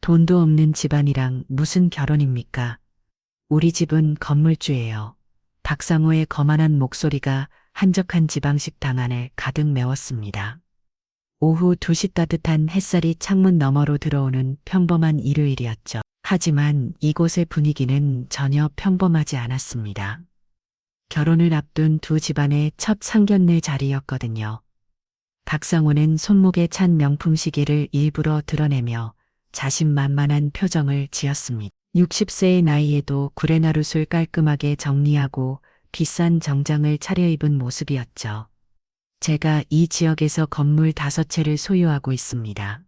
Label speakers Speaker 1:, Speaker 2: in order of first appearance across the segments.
Speaker 1: 돈도 없는 집안이랑 무슨 결혼입니까? 우리 집은 건물주예요. 박상호의 거만한 목소리가 한적한 지방식당 안을 가득 메웠습니다. 오후 2시 따뜻한 햇살이 창문 너머로 들어오는 평범한 일요일이었죠. 하지만 이곳의 분위기는 전혀 평범하지 않았습니다. 결혼을 앞둔 두 집안의 첫 상견례 자리였거든요. 박상호는 손목에 찬 명품 시계를 일부러 드러내며 자신만만한 표정을 지었습니다. 60세의 나이에도 구레나룻을 깔끔하게 정리하고 비싼 정장을 차려입은 모습이었죠. 제가 이 지역에서 건물 5채를 소유하고 있습니다.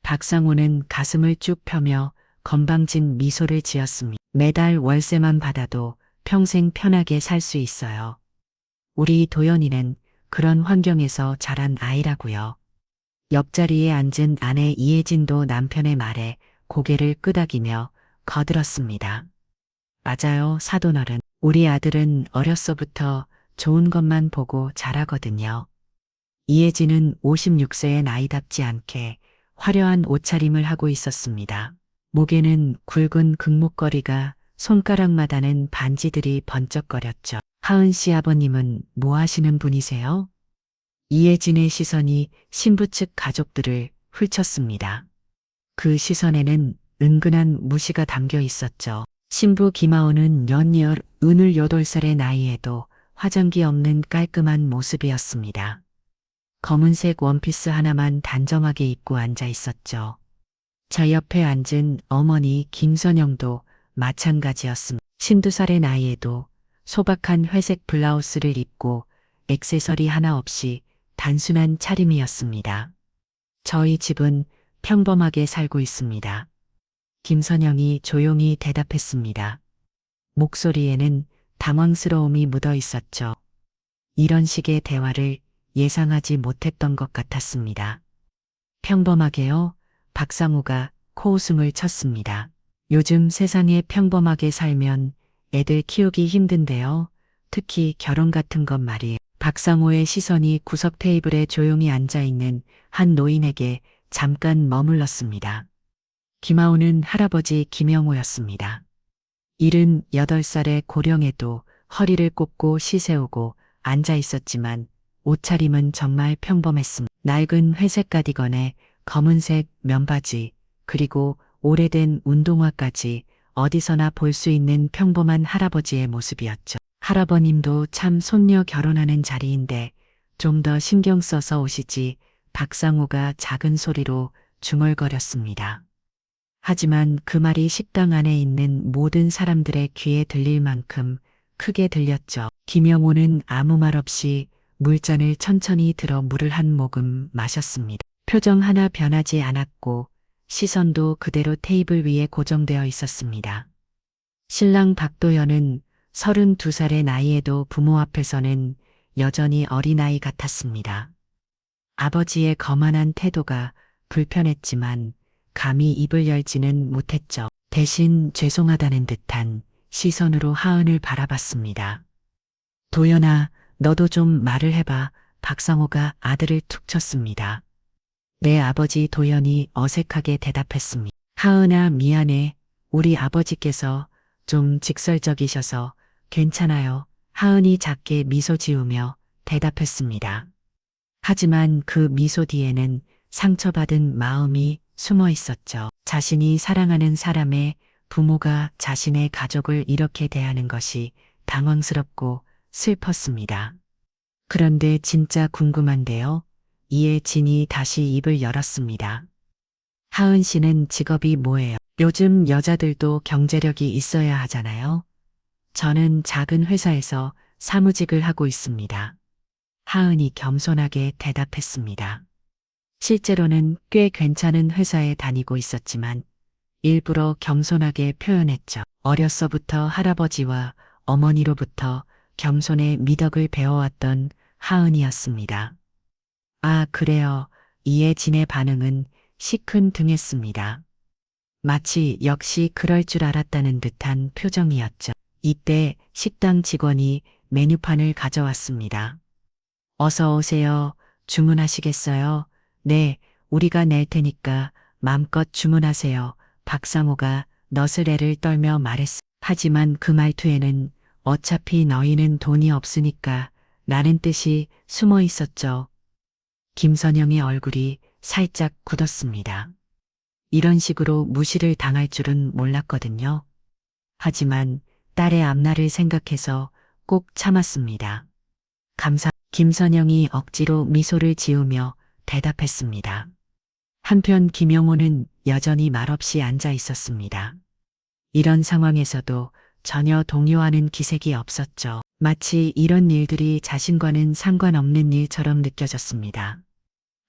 Speaker 1: 박상호는 가슴을 쭉 펴며 건방진 미소를 지었습니다. 매달 월세만 받아도 평생 편하게 살 수 있어요. 우리 도연이는 그런 환경에서 자란 아이라고요. 옆자리에 앉은 아내 이혜진도 남편의 말에 고개를 끄덕이며 거들었습니다. 맞아요, 사돈어른. 우리 아들은 어려서부터 좋은 것만 보고 자라거든요. 이혜진은 56세의 나이답지 않게 화려한 옷차림을 하고 있었습니다. 목에는 굵은 금목걸이가 손가락마다는 반지들이 번쩍거렸죠. 하은 씨 아버님은 뭐 하시는 분이세요? 이혜진의 시선이 신부 측 가족들을 훑쳤습니다. 그 시선에는 은근한 무시가 담겨 있었죠. 신부 김하은은 연이어 28살의 나이에도 화장기 없는 깔끔한 모습이었습니다. 검은색 원피스 하나만 단정하게 입고 앉아 있었죠. 저 옆에 앉은 어머니 김선영도 마찬가지였습니다. 52살의 나이에도 소박한 회색 블라우스를 입고 액세서리 하나 없이 단순한 차림이었습니다. 저희 집은 평범하게 살고 있습니다. 김선영이 조용히 대답했습니다. 목소리에는 당황스러움이 묻어 있었죠. 이런 식의 대화를 예상하지 못했던 것 같았습니다. 평범하게요? 박상우가 코웃음을 쳤습니다. 요즘 세상에 평범하게 살면 애들 키우기 힘든데요. 특히 결혼 같은 것 말이에요. 박상호의 시선이 구석 테이블에 조용히 앉아있는 한 노인에게 잠깐 머물렀습니다. 김하우는 할아버지 김영호였습니다. 78살의 고령에도 허리를 꼽고 시세우고 앉아 있었지만 옷차림은 정말 평범했습니다. 낡은 회색 가디건에 검은색 면바지 그리고 오래된 운동화까지 어디서나 볼 수 있는 평범한 할아버지의 모습이었죠. 할아버님도 참 손녀 결혼하는 자리인데 좀 더 신경 써서 오시지. 박상우가 작은 소리로 중얼거렸습니다. 하지만 그 말이 식당 안에 있는 모든 사람들의 귀에 들릴 만큼 크게 들렸죠. 김영호는 아무 말 없이 물잔을 천천히 들어 물을 한 모금 마셨습니다. 표정 하나 변하지 않았고 시선도 그대로 테이블 위에 고정되어 있었습니다. 신랑 박도연은 32살의 나이에도 부모 앞에서는 여전히 어린아이 같았습니다. 아버지의 거만한 태도가 불편했지만 감히 입을 열지는 못했죠. 대신 죄송하다는 듯한 시선으로 하은을 바라봤습니다. 도연아, 너도 좀 말을 해봐. 박상호가 아들을 툭 쳤습니다. 내 아버지 도연이 어색하게 대답했습니다. 하은아, 미안해. 우리 아버지께서 좀 직설적이셔서 괜찮아요. 하은이 작게 미소 지으며 대답했습니다. 하지만 그 미소 뒤에는 상처받은 마음이 숨어 있었죠. 자신이 사랑하는 사람의 부모가 자신의 가족을 이렇게 대하는 것이 당황스럽고 슬펐습니다. 그런데 진짜 궁금한데요. 이혜진이 다시 입을 열었습니다. 하은 씨는 직업이 뭐예요? 요즘 여자들도 경제력이 있어야 하잖아요. 저는 작은 회사에서 사무직을 하고 있습니다. 하은이 겸손하게 대답했습니다. 실제로는 꽤 괜찮은 회사에 다니고 있었지만 일부러 겸손하게 표현했죠. 어려서부터 할아버지와 어머니로부터 겸손의 미덕을 배워왔던 하은이었습니다. 아, 그래요. 이혜진의 반응은 시큰둥했습니다. 마치 역시 그럴 줄 알았다는 듯한 표정이었죠. 이때 식당 직원이 메뉴판을 가져왔습니다. 어서 오세요. 주문하시겠어요? 네, 우리가 낼 테니까 마음껏 주문하세요. 박상호가 너스레를 떨며 말했어. 하지만 그 말투에는 어차피 너희는 돈이 없으니까 라는 뜻이 숨어 있었죠. 김선영의 얼굴이 살짝 굳었습니다. 이런 식으로 무시를 당할 줄은 몰랐거든요. 하지만 딸의 앞날을 생각해서 꼭 참았습니다. 김선영이 억지로 미소를 지으며 대답했습니다. 한편 김영호는 여전히 말없이 앉아 있었습니다. 이런 상황에서도 전혀 동요하는 기색이 없었죠. 마치 이런 일들이 자신과는 상관없는 일처럼 느껴졌습니다.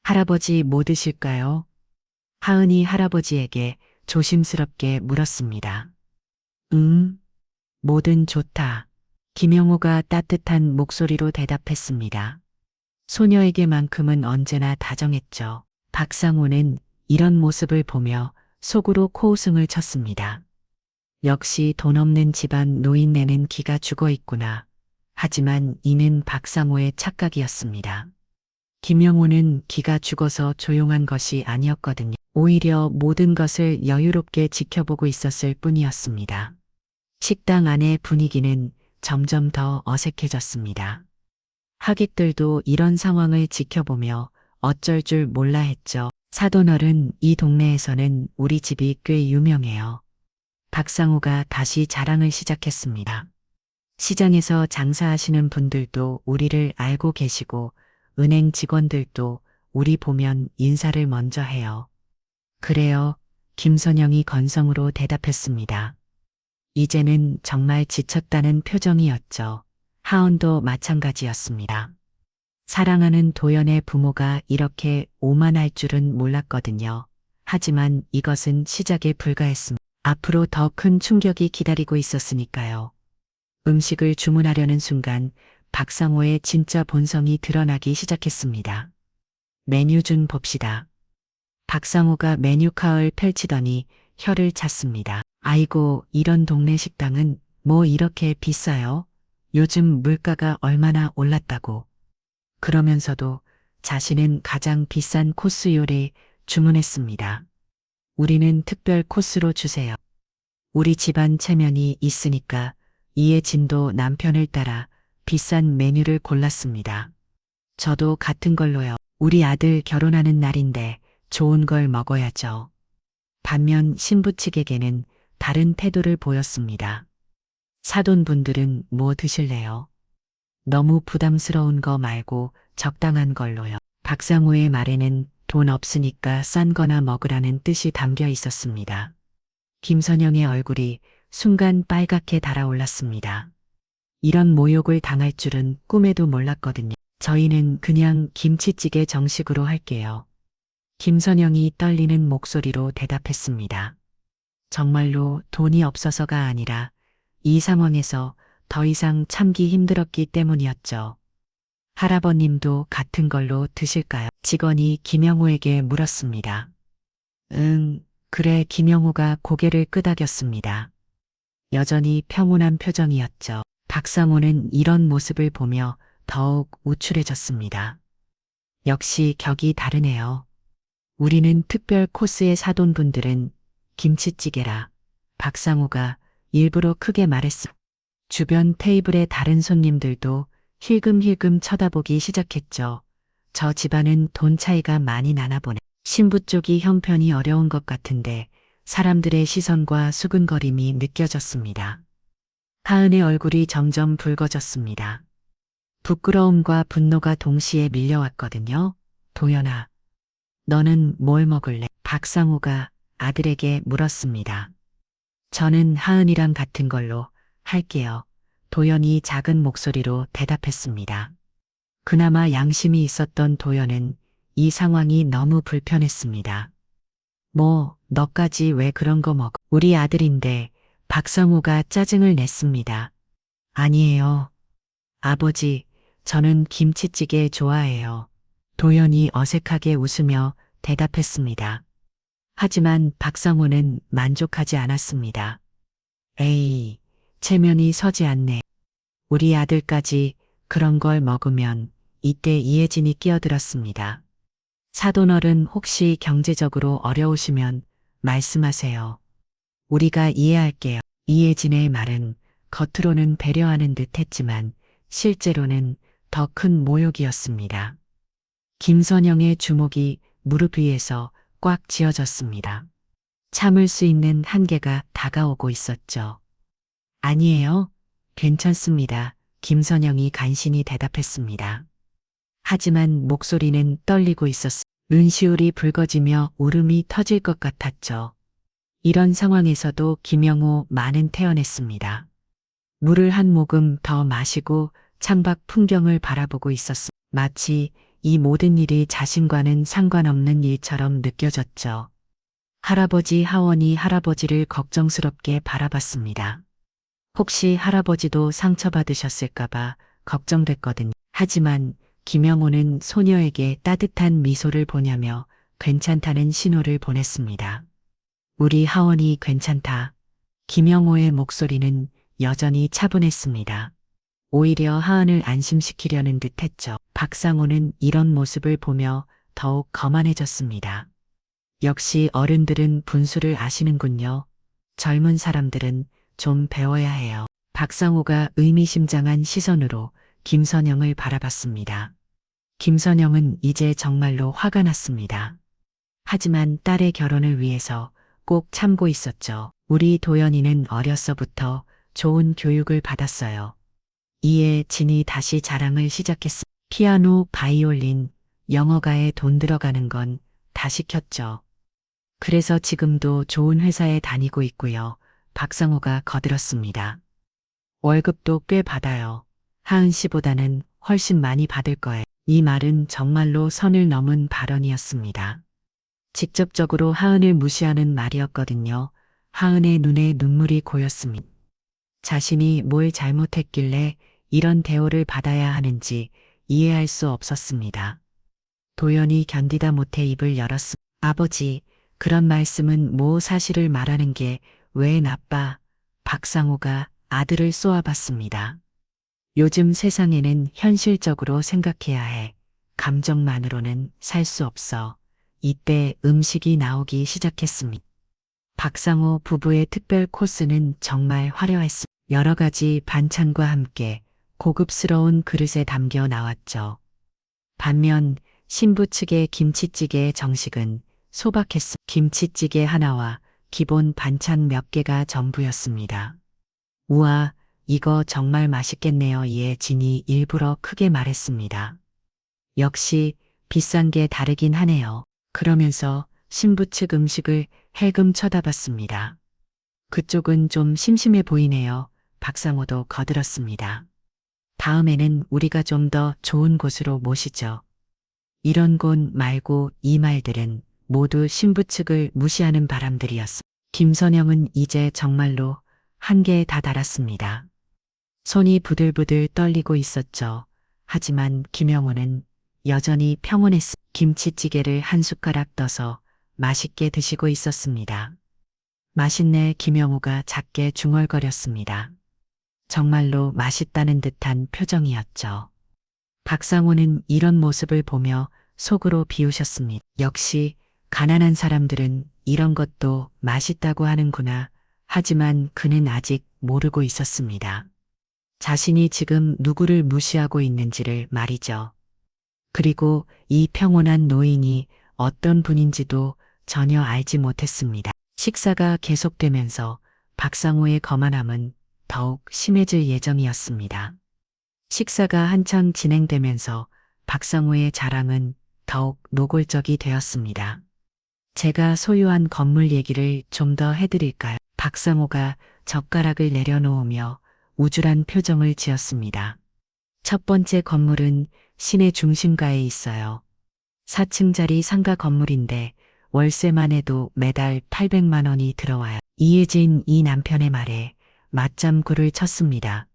Speaker 1: 할아버지 뭐 드실까요? 하은이 할아버지에게 조심스럽게 물었습니다. 뭐든 좋다. 김영호가 따뜻한 목소리로 대답했습니다. 소녀에게만큼은 언제나 다정했죠. 박상호는 이런 모습을 보며 속으로 코웃음을 쳤습니다. 역시 돈 없는 집안 노인네는 기가 죽어 있구나. 하지만 이는 박상호의 착각이었습니다. 김영호는 기가 죽어서 조용한 것이 아니었거든요. 오히려 모든 것을 여유롭게 지켜보고 있었을 뿐이었습니다. 식당 안의 분위기는 점점 더 어색해졌습니다. 하객들도 이런 상황을 지켜보며 어쩔 줄 몰라 했죠. 사돈어른, 이 동네에서는 우리 집이 꽤 유명해요. 박상호가 다시 자랑을 시작했습니다. 시장에서 장사하시는 분들도 우리를 알고 계시고 은행 직원들도 우리 보면 인사를 먼저 해요. 그래요. 김선영이 건성으로 대답했습니다. 이제는 정말 지쳤다는 표정이었죠. 하은도 마찬가지였습니다. 사랑하는 도연의 부모가 이렇게 오만할 줄은 몰랐거든요. 하지만 이것은 시작에 불과했습니다. 앞으로 더 큰 충격이 기다리고 있었으니까요. 음식을 주문하려는 순간 박상호의 진짜 본성이 드러나기 시작했습니다. 메뉴 좀 봅시다. 박상호가 메뉴카를 펼치더니 혀를 찼습니다. 아이고, 이런 동네 식당은 뭐 이렇게 비싸요? 요즘 물가가 얼마나 올랐다고. 그러면서도 자신은 가장 비싼 코스 요리 주문했습니다. 우리는 특별 코스로 주세요. 우리 집안 체면이 있으니까 이해진도 남편을 따라 비싼 메뉴를 골랐습니다. 저도 같은 걸로요. 우리 아들 결혼하는 날인데 좋은 걸 먹어야죠. 반면 신부 측에게는 다른 태도를 보였습니다. 사돈분들은 뭐 드실래요? 너무 부담스러운 거 말고 적당한 걸로요. 박상호의 말에는 돈 없으니까 싼 거나 먹으라는 뜻이 담겨 있었습니다. 김선영의 얼굴이 순간 빨갛게 달아올랐습니다. 이런 모욕을 당할 줄은 꿈에도 몰랐거든요. 저희는 그냥 김치찌개 정식으로 할게요. 김선영이 떨리는 목소리로 대답했습니다. 정말로 돈이 없어서가 아니라 이 상황에서 더 이상 참기 힘들었기 때문이었죠. 할아버님도 같은 걸로 드실까요? 직원이 김영호에게 물었습니다. 그래. 김영호가 고개를 끄덕였습니다. 여전히 평온한 표정이었죠. 박상호는 이런 모습을 보며 더욱 우쭐해졌습니다. 역시 격이 다르네요. 우리는 특별 코스의 사돈분들은 김치찌개라. 박상호가 일부러 크게 말했습니다. 주변 테이블의 다른 손님들도 힐끔힐끔 쳐다보기 시작했죠. 저 집안은 돈 차이가 많이 나나 보네. 신부 쪽이 형편이 어려운 것 같은데 사람들의 시선과 수근거림이 느껴졌습니다. 하은의 얼굴이 점점 붉어졌습니다. 부끄러움과 분노가 동시에 밀려왔거든요. 도연아, 너는 뭘 먹을래? 박상호가 아들에게 물었습니다. 저는 하은이랑 같은 걸로 할게요. 도연이 작은 목소리로 대답했습니다. 그나마 양심이 있었던 도연은 이 상황이 너무 불편했습니다. 뭐, 너까지 왜 그런 거 먹어? 우리 아들인데. 박상호가 짜증을 냈습니다. 아니에요. 아버지, 저는 김치찌개 좋아해요. 도연이 어색하게 웃으며 대답했습니다. 하지만 박상호는 만족하지 않았습니다. 에이, 체면이 서지 않네. 우리 아들까지 그런 걸 먹으면. 이때 이혜진이 끼어들었습니다. 사돈어른 혹시 경제적으로 어려우시면 말씀하세요. 우리가 이해할게요. 이혜진의 말은 겉으로는 배려하는 듯 했지만 실제로는 더 큰 모욕이었습니다. 김선영의 주먹이 무릎 위에서 꽉 쥐어졌습니다. 참을 수 있는 한계가 다가오고 있었죠. 아니에요. 괜찮습니다. 김선영이 간신히 대답했습니다. 하지만 목소리는 떨리고 있었습니다. 눈시울이 붉어지며 울음이 터질 것 같았죠. 이런 상황에서도 김영호 말은 태어냈습니다. 물을 한 모금 더 마시고 창밖 풍경을 바라보고 있었습니다. 마치 이 모든 일이 자신과는 상관없는 일처럼 느껴졌죠. 할아버지 하원이 할아버지를 걱정스럽게 바라봤습니다. 혹시 할아버지도 상처받으셨을까봐 걱정됐거든요. 하지만 김영호는 소녀에게 따뜻한 미소를 보내며 괜찮다는 신호를 보냈습니다. 우리 하원이 괜찮다. 김영호의 목소리는 여전히 차분했습니다. 오히려 하은을 안심시키려는 듯했죠. 박상호는 이런 모습을 보며 더욱 거만해졌습니다. 역시 어른들은 분수를 아시는군요. 젊은 사람들은 좀 배워야 해요. 박상호가 의미심장한 시선으로 김선영을 바라봤습니다. 김선영은 이제 정말로 화가 났습니다. 하지만 딸의 결혼을 위해서 꼭 참고 있었죠. 우리 도연이는 어려서부터 좋은 교육을 받았어요. 이에 진이 다시 자랑을 시작했습니다. 피아노, 바이올린, 영어가에 돈 들어가는 건 다 시켰죠. 그래서 지금도 좋은 회사에 다니고 있고요. 박상호가 거들었습니다. 월급도 꽤 받아요. 하은 씨보다는 훨씬 많이 받을 거예요. 이 말은 정말로 선을 넘은 발언이었습니다. 직접적으로 하은을 무시하는 말이었거든요. 하은의 눈에 눈물이 고였습니다. 자신이 뭘 잘못했길래 이런 대우를 받아야 하는지 이해할 수 없었습니다. 도연이 견디다 못해 입을 열었습니다. 아버지, 그런 말씀은 뭐 사실을 말하는 게 왜 나빠? 박상호가 아들을 쏘아봤습니다. 요즘 세상에는 현실적으로 생각해야 해. 감정만으로는 살 수 없어. 이때 음식이 나오기 시작했습니다. 박상호 부부의 특별 코스는 정말 화려했습니다. 여러 가지 반찬과 함께 고급스러운 그릇에 담겨 나왔죠. 반면 신부 측의 김치찌개의 정식은 소박했습니다. 김치찌개 하나와 기본 반찬 몇 개가 전부였습니다. 우와, 이거 정말 맛있겠네요. 이에 진이 일부러 크게 말했습니다. 역시 비싼 게 다르긴 하네요. 그러면서 신부 측 음식을 해금 쳐다봤습니다. 그쪽은 좀 심심해 보이네요. 박상호도 거들었습니다. 다음에는 우리가 좀 더 좋은 곳으로 모시죠. 이런 곳 말고 이 말들은 모두 신부 측을 무시하는 바람들이었습니다. 김선영은 이제 정말로 한계에 다다랐습니다. 손이 부들부들 떨리고 있었죠. 하지만 김영호는 여전히 평온했습니다. 김치찌개를 한 숟가락 떠서 맛있게 드시고 있었습니다. 맛있네. 김영호가 작게 중얼거렸습니다. 정말로 맛있다는 듯한 표정이었죠. 박상호는 이런 모습을 보며 속으로 비우셨습니다. 역시 가난한 사람들은 이런 것도 맛있다고 하는구나. 하지만 그는 아직 모르고 있었습니다. 자신이 지금 누구를 무시하고 있는지를 말이죠. 그리고 이 평온한 노인이 어떤 분인지도 전혀 알지 못했습니다. 식사가 계속되면서 박상호의 거만함은 더욱 심해질 예정이었습니다. 식사가 한창 진행되면서 박상호의 자랑은 더욱 노골적이 되었습니다. 제가 소유한 건물 얘기를 좀 더 해드릴까요? 박상호가 젓가락을 내려놓으며 우쭐한 표정을 지었습니다. 첫 번째 건물은 시내 중심가에 있어요. 4층짜리 상가 건물인데 월세만 해도 매달 800만 원이 들어와요. 이혜진 이 남편의 말에 맞장구를 쳤습니다.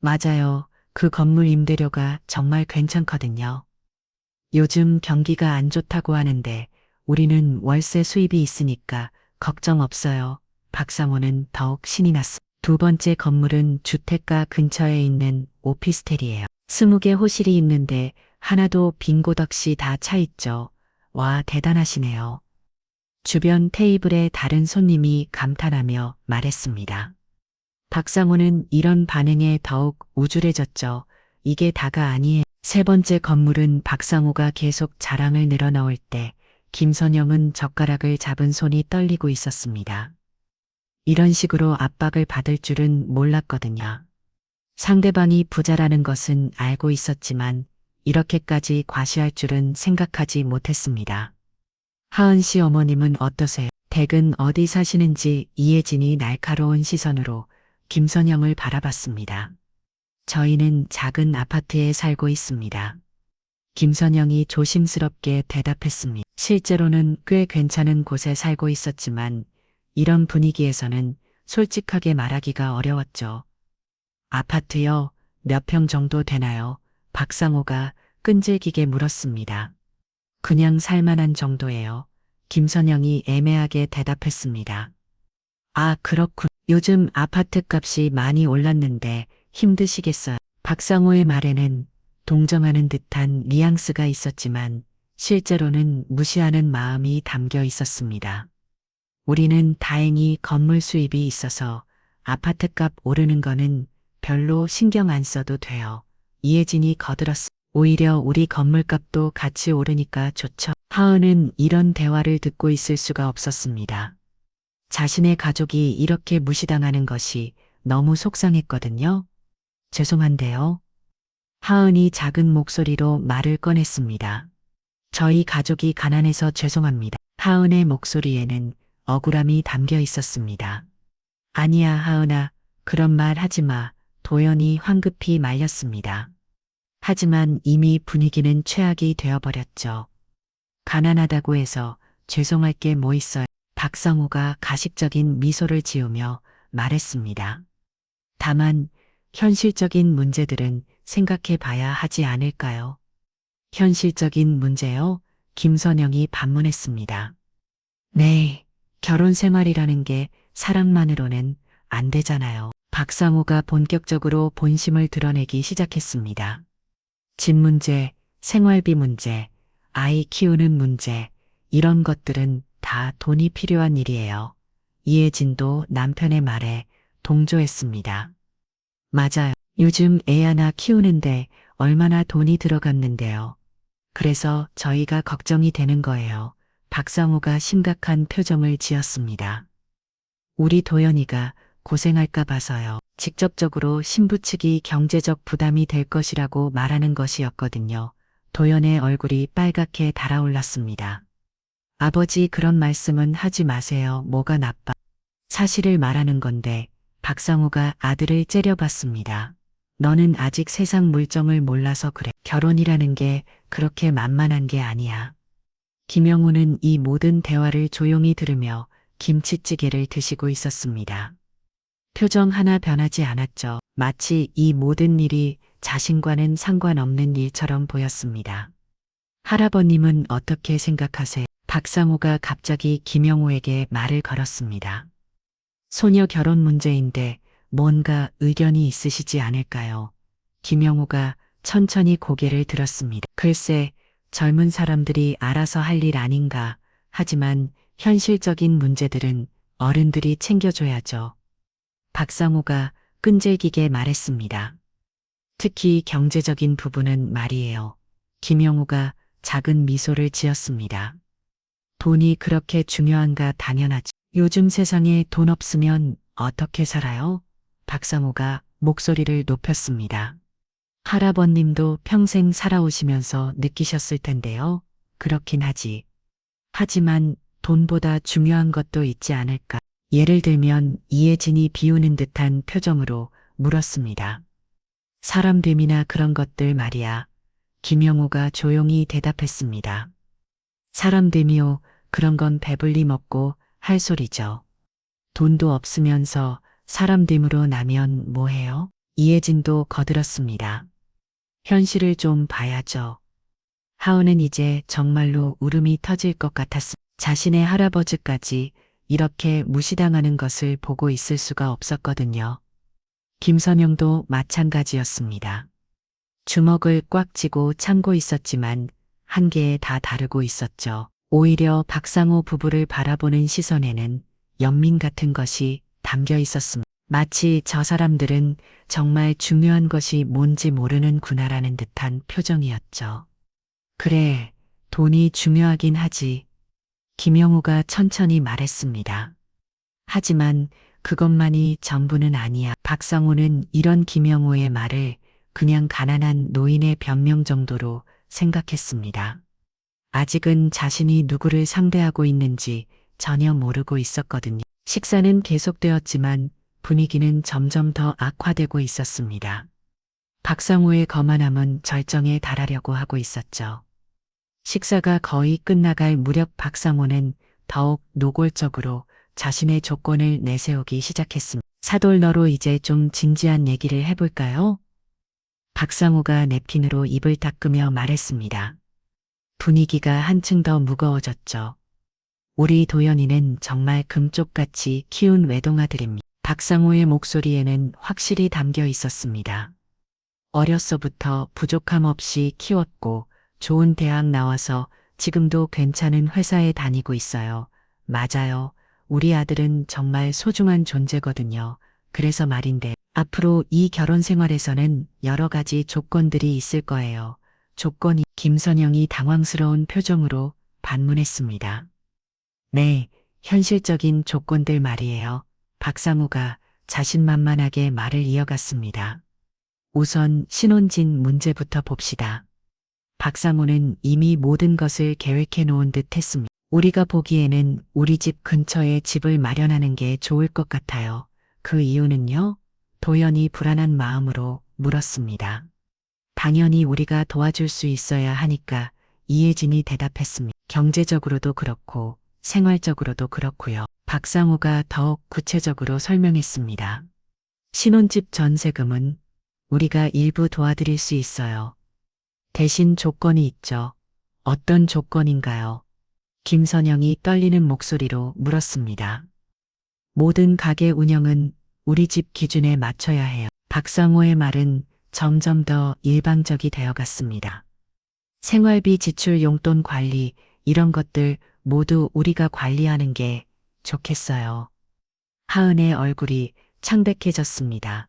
Speaker 1: 맞아요. 그 건물 임대료가 정말 괜찮거든요. 요즘 경기가 안 좋다고 하는데 우리는 월세 수입이 있으니까 걱정 없어요. 박상호는 더욱 신이 났습니다. 두 번째 건물은 주택가 근처에 있는 오피스텔이에요. 20개 호실이 있는데 하나도 빈 곳 없이 다 차 있죠. 와, 대단하시네요. 주변 테이블에 다른 손님이 감탄하며 말했습니다. 박상호는 이런 반응에 더욱 우쭐해졌죠. 이게 다가 아니에요. 세 번째 건물은 박상호가 계속 자랑을 늘어놓을 때 김선영은 젓가락을 잡은 손이 떨리고 있었습니다. 이런 식으로 압박을 받을 줄은 몰랐거든요. 상대방이 부자라는 것은 알고 있었지만 이렇게까지 과시할 줄은 생각하지 못했습니다. 하은 씨 어머님은 어떠세요? 댁은 어디 사시는지 이혜진이 날카로운 시선으로 김선영을 바라봤습니다. 저희는 작은 아파트에 살고 있습니다. 김선영이 조심스럽게 대답했습니다. 실제로는 꽤 괜찮은 곳에 살고 있었지만 이런 분위기에서는 솔직하게 말하기가 어려웠죠. 아파트요? 몇 평 정도 되나요? 박상호가 끈질기게 물었습니다. 그냥 살만한 정도예요. 김선영이 애매하게 대답했습니다. 아, 그렇군. 요즘 아파트 값이 많이 올랐는데 힘드시겠어요. 박상호의 말에는 동정하는 듯한 뉘앙스가 있었지만 실제로는 무시하는 마음이 담겨 있었습니다. 우리는 다행히 건물 수입이 있어서 아파트값 오르는 거는 별로 신경 안 써도 돼요. 이혜진이 거들었습니다. 오히려 우리 건물값도 같이 오르니까 좋죠. 하은은 이런 대화를 듣고 있을 수가 없었습니다. 자신의 가족이 이렇게 무시당하는 것이 너무 속상했거든요. 죄송한데요. 하은이 작은 목소리로 말을 꺼냈습니다. 저희 가족이 가난해서 죄송합니다. 하은의 목소리에는 억울함이 담겨 있었습니다. 아니야, 하은아, 그런 말 하지 마. 도연이 황급히 말렸습니다. 하지만 이미 분위기는 최악이 되어버렸죠. 가난하다고 해서 죄송할 게 뭐 있어요. 박상호가 가식적인 미소를 지으며 말했습니다. 다만 현실적인 문제들은 생각해 봐야 하지 않을까요? 현실적인 문제요? 김선영이 반문했습니다. 네, 결혼 생활이라는 게 사랑만으로는 안 되잖아요. 박상호가 본격적으로 본심을 드러내기 시작했습니다. 집 문제, 생활비 문제, 아이 키우는 문제, 이런 것들은 다 돈이 필요한 일이에요. 이혜진도 남편의 말에 동조했습니다. 맞아요. 요즘 애 하나 키우는데 얼마나 돈이 들어갔는데요. 그래서 저희가 걱정이 되는 거예요. 박상호가 심각한 표정을 지었습니다. 우리 도연이가 고생할까 봐서요. 직접적으로 신부 측이 경제적 부담이 될 것이라고 말하는 것이었거든요. 도연의 얼굴이 빨갛게 달아올랐습니다. 아버지 그런 말씀은 하지 마세요. 뭐가 나빠. 사실을 말하는 건데 박상호가 아들을 째려봤습니다. 너는 아직 세상 물정을 몰라서 그래. 결혼이라는 게 그렇게 만만한 게 아니야. 김영우는 이 모든 대화를 조용히 들으며 김치찌개를 드시고 있었습니다. 표정 하나 변하지 않았죠. 마치 이 모든 일이 자신과는 상관없는 일처럼 보였습니다. 할아버님은 어떻게 생각하세요? 박상호가 갑자기 김영우에게 말을 걸었습니다. 소녀 결혼 문제인데 뭔가 의견이 있으시지 않을까요? 김영우가 천천히 고개를 들었습니다. 글쎄, 젊은 사람들이 알아서 할 일 아닌가. 하지만 현실적인 문제들은 어른들이 챙겨줘야죠. 박상호가 끈질기게 말했습니다. 특히 경제적인 부분은 말이에요. 김영우가 작은 미소를 지었습니다. 돈이 그렇게 중요한가 당연하지. 요즘 세상에 돈 없으면 어떻게 살아요? 박상호가 목소리를 높였습니다. 할아버님도 평생 살아오시면서 느끼셨을 텐데요. 그렇긴 하지. 하지만 돈보다 중요한 것도 있지 않을까. 예를 들면 이혜진이 비우는 듯한 표정으로 물었습니다. 사람됨이나 그런 것들 말이야. 김영우가 조용히 대답했습니다. 사람됨이요, 그런 건 배불리 먹고 할 소리죠. 돈도 없으면서 사람됨으로 나면 뭐해요? 이혜진도 거들었습니다. 현실을 좀 봐야죠. 하은은 이제 정말로 울음이 터질 것 같았습니다. 자신의 할아버지까지 이렇게 무시당하는 것을 보고 있을 수가 없었거든요. 김선영도 마찬가지였습니다. 주먹을 꽉 쥐고 참고 있었지만 한계에 다 다르고 있었죠. 오히려 박상호 부부를 바라보는 시선에는 연민 같은 것이 담겨 있었습니다. 마치 저 사람들은 정말 중요한 것이 뭔지 모르는구나라는 듯한 표정이었죠. 그래, 돈이 중요하긴 하지. 김영우가 천천히 말했습니다. 하지만 그것만이 전부는 아니야. 박상호는 이런 김영우의 말을 그냥 가난한 노인의 변명 정도로 생각했습니다. 아직은 자신이 누구를 상대하고 있는지 전혀 모르고 있었거든요. 식사는 계속되었지만 분위기는 점점 더 악화되고 있었습니다. 박상호의 거만함은 절정에 달하려고 하고 있었죠. 식사가 거의 끝나갈 무렵 박상호는 더욱 노골적으로 자신의 조건을 내세우기 시작했습니다. 사돌 너로 이제 좀 진지한 얘기를 해볼까요? 박상호가 냅킨으로 입을 닦으며 말했습니다. 분위기가 한층 더 무거워졌죠. 우리 도연이는 정말 금쪽같이 키운 외동아들입니다. 박상호의 목소리에는 확실히 담겨 있었습니다. 어렸서부터 부족함 없이 키웠고 좋은 대학 나와서 지금도 괜찮은 회사에 다니고 있어요. 맞아요. 우리 아들은 정말 소중한 존재거든요. 그래서 말인데 앞으로 이 결혼 생활에서는 여러 가지 조건들이 있을 거예요. 조건이 김선영이 당황스러운 표정으로 반문했습니다. 네, 현실적인 조건들 말이에요. 박상우가 자신만만하게 말을 이어갔습니다. 우선 신혼진 문제부터 봅시다. 박상우는 이미 모든 것을 계획해 놓은 듯 했습니다. 우리가 보기에는 우리 집 근처에 집을 마련하는 게 좋을 것 같아요. 그 이유는요? 도연이 불안한 마음으로 물었습니다. 당연히 우리가 도와줄 수 있어야 하니까 이혜진이 대답했습니다. 경제적으로도 그렇고 생활적으로도 그렇고요. 박상우가 더욱 구체적으로 설명했습니다. 신혼집 전세금은 우리가 일부 도와드릴 수 있어요. 대신 조건이 있죠. 어떤 조건인가요? 김선영이 떨리는 목소리로 물었습니다. 모든 가게 운영은 우리 집 기준에 맞춰야 해요. 박상호의 말은 점점 더 일방적이 되어 갔습니다. 생활비 지출 용돈 관리, 이런 것들 모두 우리가 관리하는 게 좋겠어요. 하은의 얼굴이 창백해졌습니다.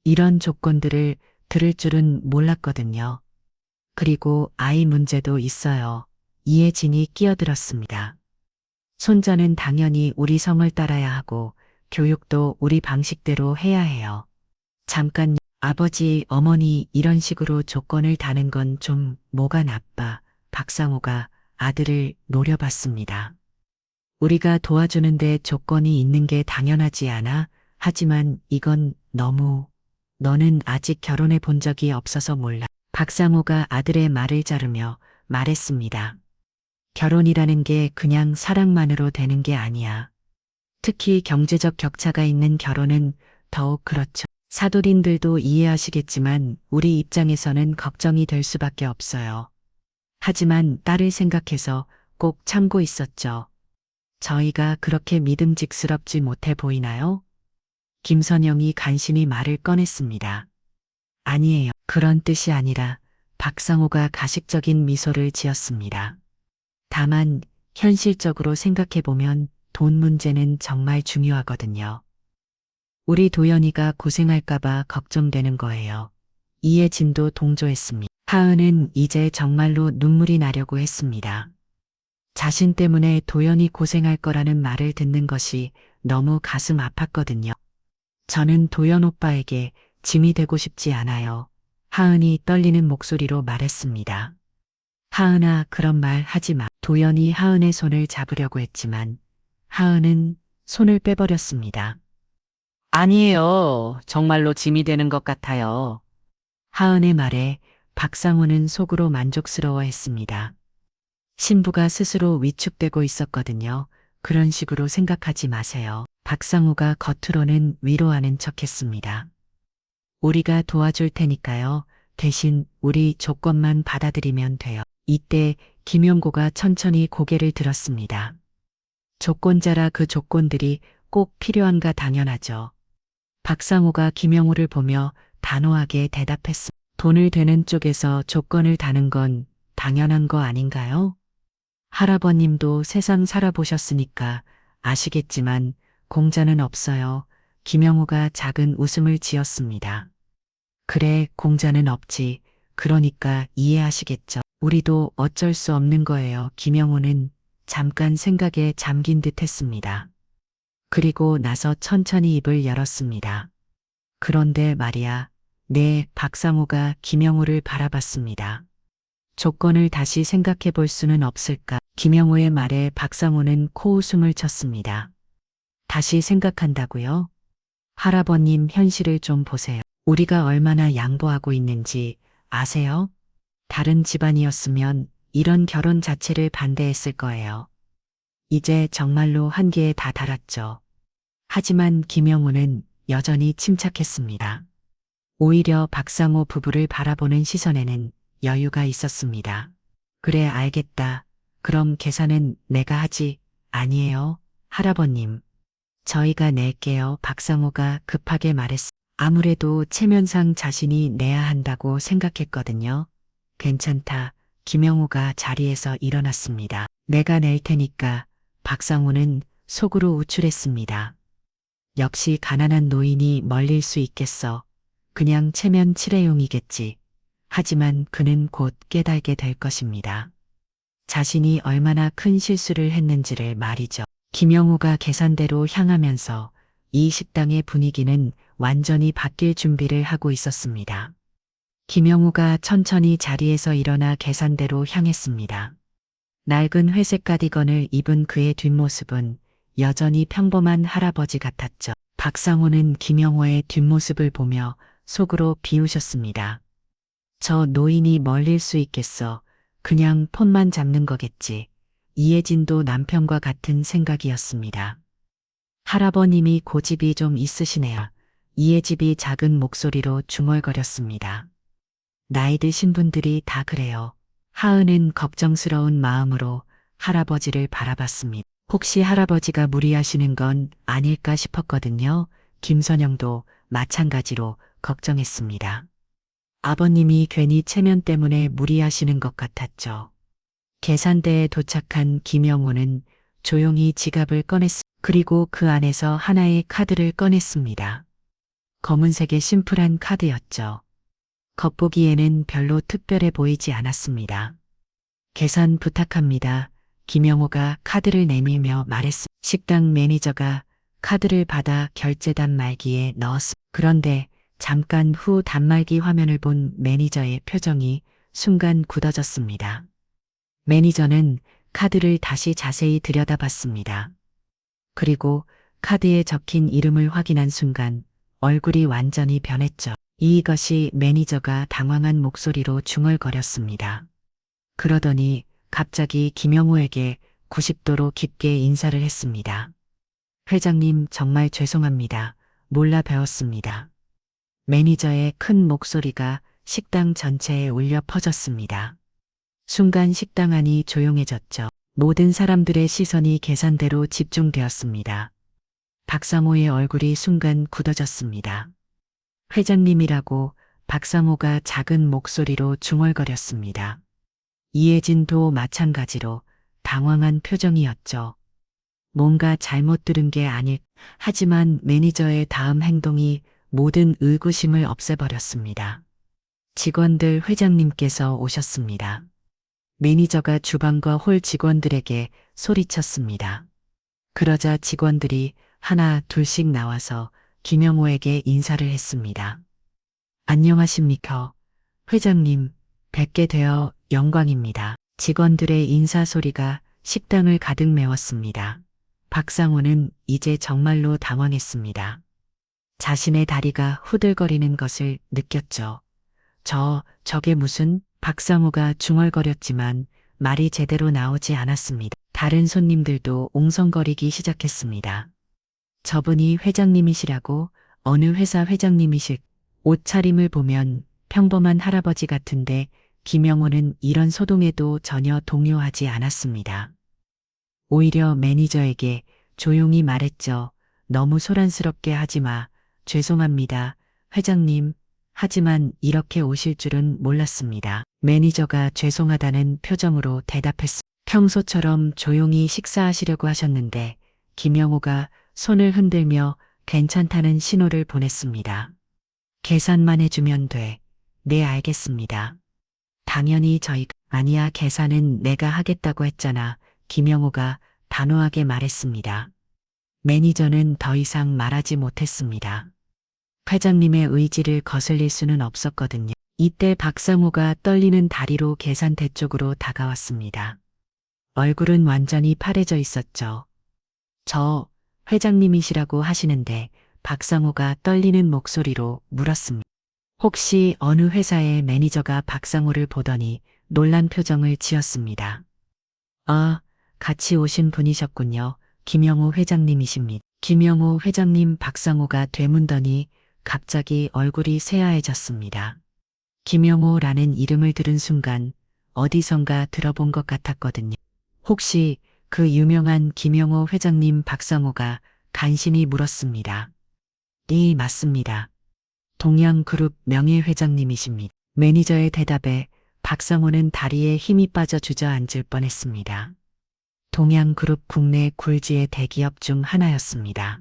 Speaker 1: 이런 조건들을 들을 줄은 몰랐거든요. 그리고 아이 문제도 있어요. 이혜진이 끼어들었습니다. 손자는 당연히 우리 성을 따라야 하고 교육도 우리 방식대로 해야 해요. 잠깐 아버지, 어머니 이런 식으로 조건을 다는 건 좀 뭐가 나빠. 박상호가 아들을 노려봤습니다. 우리가 도와주는데 조건이 있는 게 당연하지 않아? 하지만 이건 너무, 너는 아직 결혼해 본 적이 없어서 몰라. 박상호가 아들의 말을 자르며 말했습니다. 결혼이라는 게 그냥 사랑만으로 되는 게 아니야. 특히 경제적 격차가 있는 결혼은 더욱 그렇죠. 사돈인들도 이해하시겠지만 우리 입장에서는 걱정이 될 수밖에 없어요. 하지만 딸을 생각해서 꼭 참고 있었죠. 저희가 그렇게 믿음직스럽지 못해 보이나요? 김선영이 간신히 말을 꺼냈습니다. 아니에요. 그런 뜻이 아니라 박상호가 가식적인 미소를 지었습니다. 다만 현실적으로 생각해보면 돈 문제는 정말 중요하거든요. 우리 도연이가 고생할까봐 걱정되는 거예요. 이혜진도 동조했습니다. 하은은 이제 정말로 눈물이 나려고 했습니다. 자신 때문에 도연이 고생할 거라는 말을 듣는 것이 너무 가슴 아팠거든요. 저는 도연 오빠에게 짐이 되고 싶지 않아요. 하은이 떨리는 목소리로 말했습니다. 하은아, 그런 말 하지 마. 도연이 하은의 손을 잡으려고 했지만 하은은 손을 빼버렸습니다. 아니에요. 정말로 짐이 되는 것 같아요. 하은의 말에 박상우는 속으로 만족스러워했습니다. 신부가 스스로 위축되고 있었거든요. 그런 식으로 생각하지 마세요. 박상우가 겉으로는 위로하는 척했습니다. 우리가 도와줄 테니까요. 대신 우리 조건만 받아들이면 돼요. 이때 김용고가 천천히 고개를 들었습니다. 조건자라 그 조건들이 꼭 필요한가 당연하죠. 박상우가 김영우를 보며 단호하게 대답했습니다. 돈을 되는 쪽에서 조건을 다는 건 당연한 거 아닌가요? 할아버님도 세상 살아보셨으니까 아시겠지만 공자는 없어요. 김영우가 작은 웃음을 지었습니다. 그래, 공자는 없지. 그러니까 이해하시겠죠. 우리도 어쩔 수 없는 거예요. 김영우는 잠깐 생각에 잠긴 듯 했습니다. 그리고 나서 천천히 입을 열었습니다. 그런데 말이야. 네, 박상우가 김영우를 바라봤습니다. 조건을 다시 생각해 볼 수는 없을까? 김영우의 말에 박상우는 코웃음을 쳤습니다. 다시 생각한다고요? 할아버님, 현실을 좀 보세요. 우리가 얼마나 양보하고 있는지 아세요? 다른 집안이었으면 이런 결혼 자체를 반대했을 거예요. 이제 정말로 한계에 다 달았죠. 하지만 김영우는 여전히 침착했습니다. 오히려 박상호 부부를 바라보는 시선에는 여유가 있었습니다. 그래, 알겠다. 그럼 계산은 내가 하지. 아니에요, 할아버님. 저희가 낼게요. 박상호가 급하게 말했습니다. 아무래도 체면상 자신이 내야 한다고 생각했거든요. 괜찮다. 김영우가 자리에서 일어났습니다. 내가 낼 테니까. 박상우는 속으로 우쭐했습니다. 역시 가난한 노인이 멀릴 수 있겠어. 그냥 체면 칠해용이겠지. 하지만 그는 곧 깨달게 될 것입니다. 자신이 얼마나 큰 실수를 했는지를 말이죠. 김영우가 계산대로 향하면서 이 식당의 분위기는 완전히 바뀔 준비를 하고 있었습니다. 김영우가 천천히 자리에서 일어나 계산대로 향했습니다. 낡은 회색 가디건을 입은 그의 뒷모습은 여전히 평범한 할아버지 같았죠. 박상우는 김영우의 뒷모습을 보며 속으로 비우셨습니다. 저 노인이 멀릴 수 있겠어. 그냥 폰만 잡는 거겠지. 이혜진도 남편과 같은 생각이었습니다. 할아버님이 고집이 좀 있으시네요. 이혜집이 작은 목소리로 중얼거렸습니다. 나이 드신 분들이 다 그래요. 하은은 걱정스러운 마음으로 할아버지를 바라봤습니다. 혹시 할아버지가 무리하시는 건 아닐까 싶었거든요. 김선영도 마찬가지로 걱정했습니다. 아버님이 괜히 체면 때문에 무리하시는 것 같았죠. 계산대에 도착한 김영우는 조용히 지갑을 꺼냈습니다. 그리고 그 안에서 하나의 카드를 꺼냈습니다. 검은색의 심플한 카드였죠. 겉보기에는 별로 특별해 보이지 않았습니다. 계산 부탁합니다. 김영우가 카드를 내밀며 말했습니다. 식당 매니저가 카드를 받아 결제 단말기에 넣었습니다. 그런데 잠깐 후 단말기 화면을 본 매니저의 표정이 순간 굳어졌습니다. 매니저는 카드를 다시 자세히 들여다봤습니다. 그리고 카드에 적힌 이름을 확인한 순간 얼굴이 완전히 변했죠. 이것이 매니저가 당황한 목소리로 중얼거렸습니다. 그러더니 갑자기 김영우에게 90도로 깊게 인사를 했습니다. 회장님, 정말 죄송합니다. 몰라 배웠습니다. 매니저의 큰 목소리가 식당 전체에 울려 퍼졌습니다. 순간 식당 안이 조용해졌죠. 모든 사람들의 시선이 계산대로 집중되었습니다. 박상호의 얼굴이 순간 굳어졌습니다. 회장님이라고 박상호가 작은 목소리로 중얼거렸습니다. 이혜진도 마찬가지로 당황한 표정이었죠. 뭔가 잘못 들은 게 아닐. 하지만 매니저의 다음 행동이 모든 의구심을 없애버렸습니다. 직원들, 회장님께서 오셨습니다. 매니저가 주방과 홀 직원들에게 소리쳤습니다. 그러자 직원들이 하나 둘씩 나와서 김영우에게 인사를 했습니다. 안녕하십니까. 회장님, 뵙게 되어 영광입니다. 직원들의 인사 소리가 식당을 가득 메웠습니다. 박상우는 이제 정말로 당황했습니다. 자신의 다리가 후들거리는 것을 느꼈죠. 저게 무슨? 박상우가 중얼거렸지만 말이 제대로 나오지 않았습니다. 다른 손님들도 옹성거리기 시작했습니다. 저분이 회장님이시라고? 어느 회사 회장님이실? 옷차림을 보면 평범한 할아버지 같은데 김영우는 이런 소동에도 전혀 동요하지 않았습니다. 오히려 매니저에게 조용히 말했죠. 너무 소란스럽게 하지 마. 죄송합니다. 회장님. 하지만 이렇게 오실 줄은 몰랐습니다. 매니저가 죄송하다는 표정으로 대답했습니다. 평소처럼 조용히 식사하시려고 하셨는데 김영호가 손을 흔들며 괜찮다는 신호를 보냈습니다. 계산만 해주면 돼. 네, 알겠습니다. 당연히 아니야, 계산은 내가 하겠다고 했잖아. 김영호가 단호하게 말했습니다. 매니저는 더 이상 말하지 못했습니다. 회장님의 의지를 거슬릴 수는 없었거든요. 이때 박상호가 떨리는 다리로 계산대 쪽으로 다가왔습니다. 얼굴은 완전히 파래져 있었죠. 저 회장님이시라고 하시는데 박상호가 떨리는 목소리로 물었습니다. 혹시 어느 회사의 매니저가 박상호를 보더니 놀란 표정을 지었습니다. 아, 같이 오신 분이셨군요. 김영호 회장님이십니다. 김영호 회장님. 박상호가 되묻더니 갑자기 얼굴이 새하얘졌습니다. 김영호라는 이름을 들은 순간 어디선가 들어본 것 같았거든요. 혹시 그 유명한 김영호 회장님? 박상호가 간신히 물었습니다. 네, 맞습니다. 동양그룹 명예회장님이십니다. 매니저의 대답에 박상호는 다리에 힘이 빠져 주저앉을 뻔했습니다. 동양그룹 국내 굴지의 대기업 중 하나였습니다.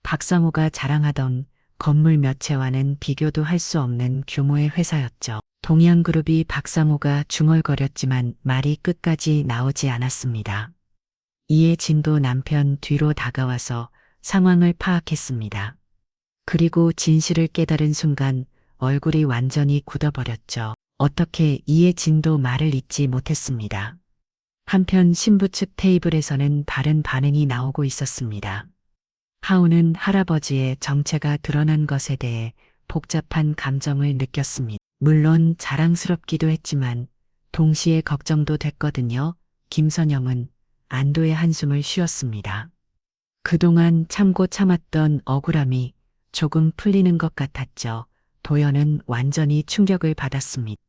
Speaker 1: 박상호가 자랑하던 건물 몇 채와는 비교도 할 수 없는 규모의 회사였죠. 동양그룹이 박상호가 중얼거렸지만 말이 끝까지 나오지 않았습니다. 이해진도 남편 뒤로 다가와서 상황을 파악했습니다. 그리고 진실을 깨달은 순간 얼굴이 완전히 굳어버렸죠. 어떻게 이해진도 말을 잇지 못했습니다. 한편 신부 측 테이블에서는 다른 반응이 나오고 있었습니다. 하우는 할아버지의 정체가 드러난 것에 대해 복잡한 감정을 느꼈습니다. 물론 자랑스럽기도 했지만 동시에 걱정도 됐거든요. 김선영은 안도의 한숨을 쉬었습니다. 그동안 참고 참았던 억울함이 조금 풀리는 것 같았죠. 도연은 완전히 충격을 받았습니다.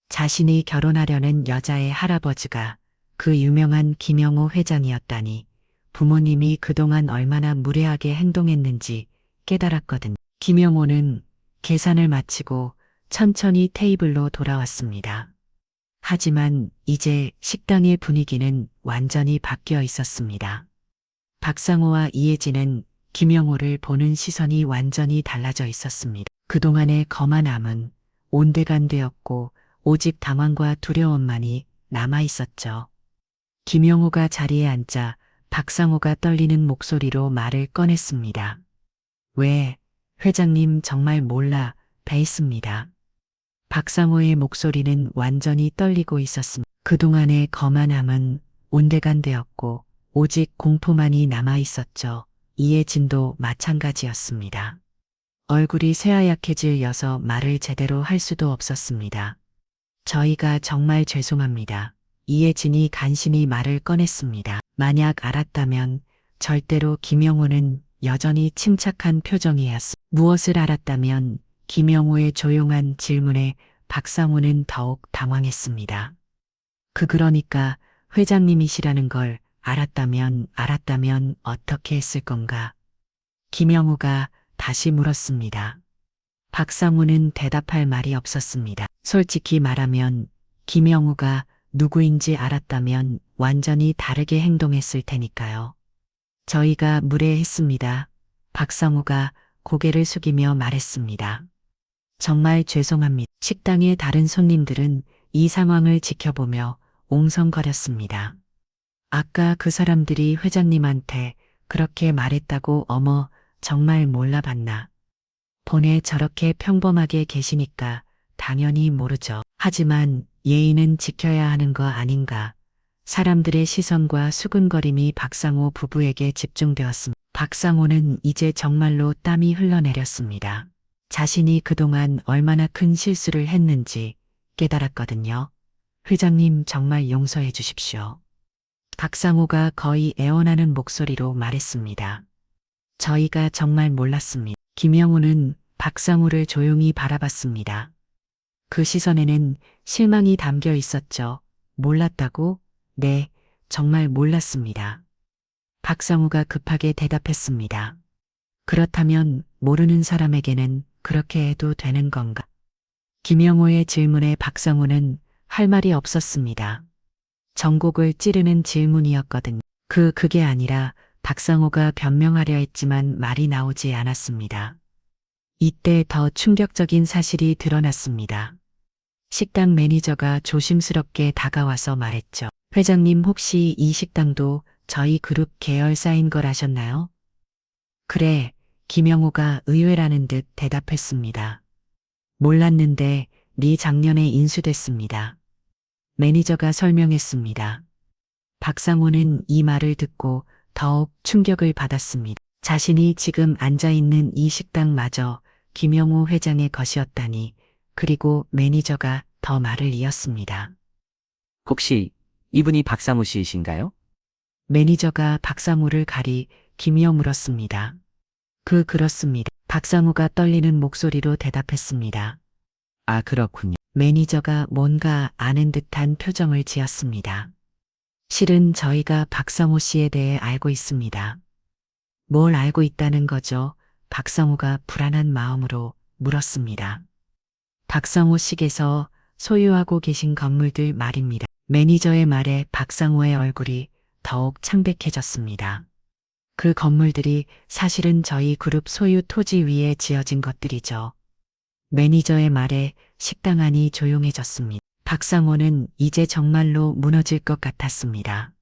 Speaker 1: 자신이 결혼하려는 여자의 할아버지가 그 유명한 김영호 회장이었다니 부모님이 그동안 얼마나 무례하게 행동했는지 깨달았거든요. 김영호는 계산을 마치고 천천히 테이블로 돌아왔습니다. 하지만 이제 식당의 분위기는 완전히 바뀌어 있었습니다. 박상호와 이혜진은 김영호를 보는 시선이 완전히 달라져 있었습니다. 그동안의 거만함은 온데간데였고 오직 당황과 두려움만이 남아 있었죠. 김영호가 자리에 앉자 박상호가 떨리는 목소리로 말을 꺼냈습니다. 왜, 회장님 정말 몰라 뵀습니다. 박상호의 목소리는 완전히 떨리고 있었습니다. 그동안의 거만함은 온데간데였고 오직 공포만이 남아 있었죠. 이해진도 마찬가지였습니다. 얼굴이 새하얗게 질려서 말을 제대로 할 수도 없었습니다. 저희가 정말 죄송합니다. 이해진이 간신히 말을 꺼냈습니다. 만약 알았다면 절대로. 김영호는 여전히 침착한 표정이었습니다. 무엇을 알았다면? 김영호의 조용한 질문에 박상호는 더욱 당황했습니다. 그러니까 회장님이시라는 걸 알았다면 어떻게 했을 건가? 김영호가 다시 물었습니다. 박상호는 대답할 말이 없었습니다. 솔직히 말하면 김영호가 누구인지 알았다면 완전히 다르게 행동했을 테니까요. 저희가 무례했습니다. 박상호가 고개를 숙이며 말했습니다. 정말 죄송합니다. 식당의 다른 손님들은 이 상황을 지켜보며 옹성거렸습니다. 아까 그 사람들이 회장님한테 그렇게 말했다고. 어머, 정말 몰라봤나. 본에 저렇게 평범하게 계시니까 당연히 모르죠. 하지만 예의는 지켜야 하는 거 아닌가. 사람들의 시선과 수근거림이 박상호 부부에게 집중되었습니다. 박상호는 이제 정말로 땀이 흘러내렸습니다. 자신이 그동안 얼마나 큰 실수를 했는지 깨달았거든요. 회장님 정말 용서해 주십시오. 박상호가 거의 애원하는 목소리로 말했습니다. 저희가 정말 몰랐습니다. 김영호는 박상호를 조용히 바라봤습니다. 그 시선에는 실망이 담겨 있었죠. 몰랐다고? 네, 정말 몰랐습니다. 박상호가 급하게 대답했습니다. 그렇다면 모르는 사람에게는 그렇게 해도 되는 건가? 김영호의 질문에 박상호는 할 말이 없었습니다. 전곡을 찌르는 질문이었거든요. 그게 아니라 박상호가 변명하려 했지만 말이 나오지 않았습니다. 이때 더 충격적인 사실이 드러났습니다. 식당 매니저가 조심스럽게 다가와서 말했죠. 회장님 혹시 이 식당도 저희 그룹 계열사인 걸 아셨나요? 그래, 김영호가 의외라는 듯 대답했습니다. 몰랐는데 네 작년에 인수됐습니다. 매니저가 설명했습니다. 박상호는 이 말을 듣고 더욱 충격을 받았습니다. 자신이 지금 앉아있는 이 식당마저 김영호 회장의 것이었다니. 그리고 매니저가 더 말을 이었습니다.
Speaker 2: 혹시 이분이 박상우 씨이신가요?
Speaker 1: 매니저가 박상호를 가리 김이어 물었습니다. 그렇습니다. 박상호가 떨리는 목소리로 대답했습니다.
Speaker 2: 아, 그렇군요.
Speaker 1: 매니저가 뭔가 아는 듯한 표정을 지었습니다. 실은 저희가 박상호 씨에 대해 알고 있습니다. 뭘 알고 있다는 거죠? 박상호가 불안한 마음으로 물었습니다. 박상호 씨께서 소유하고 계신 건물들 말입니다. 매니저의 말에 박상호의 얼굴이 더욱 창백해졌습니다. 그 건물들이 사실은 저희 그룹 소유 토지 위에 지어진 것들이죠. 매니저의 말에 식당 안이 조용해졌습니다. 박상호는 이제 정말로 무너질 것 같았습니다.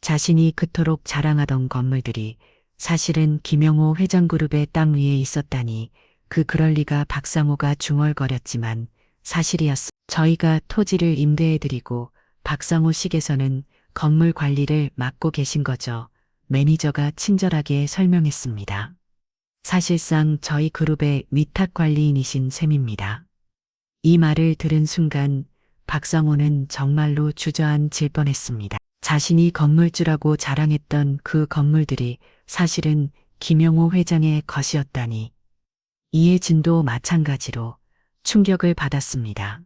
Speaker 1: 자신이 그토록 자랑하던 건물들이 사실은 김영호 회장그룹의 땅 위에 있었다니 그럴 리가. 박상호가 중얼거렸지만 사실이었습니다. 저희가 토지를 임대해드리고 박상호 씨께서는 건물 관리를 맡고 계신 거죠. 매니저가 친절하게 설명했습니다. 사실상 저희 그룹의 위탁 관리인이신 셈입니다. 이 말을 들은 순간 박상호는 정말로 주저앉을 뻔했습니다. 자신이 건물주라고 자랑했던 그 건물들이 사실은 김영호 회장의 것이었다니. 이해진도 마찬가지로 충격을 받았습니다.